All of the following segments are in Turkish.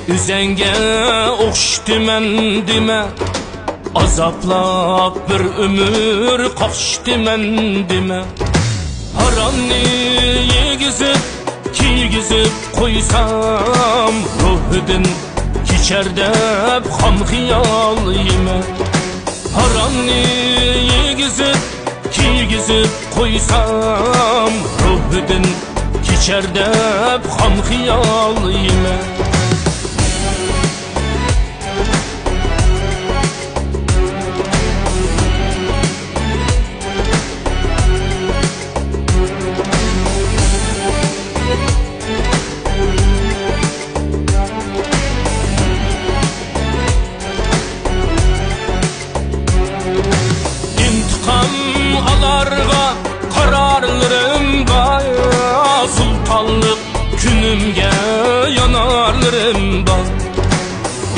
Üzenge oxşdimen dime, azaplap bir ömür qaçdimen dime. Haramni yegizip, kiygizip koysam, ruhudin keçer dep xam xiyal yeme. Haramni yegizip, kiygizip koysam, ruhudin keçer dep xam xiyal yeme. Kararlarım var, sultanlık günümge yanarlarım var.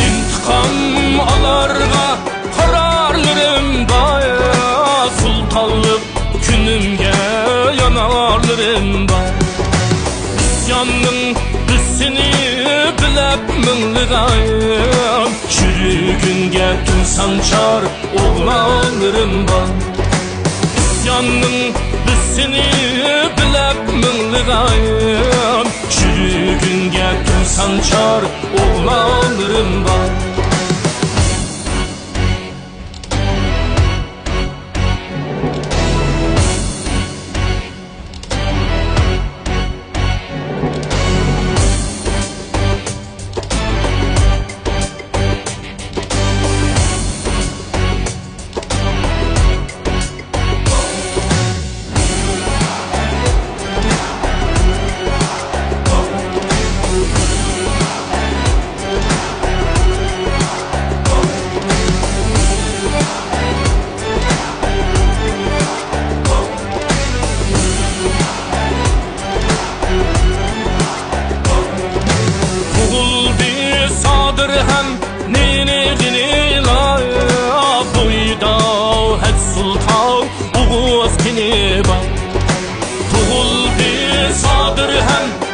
İntikam alarga kararlarım var, sultanlık günümge yanarlarım var. İsyanın hissini bilep mınlıgayım, çürügünge tüm sançar oğlanlarım var. İsyanın hissini bilep mınlıgayım, çürügünge tüm sançar oğlanlarım var. Hem neyini dinila boyda het sultan uğuz kini ba. Tuğul bir sadır hem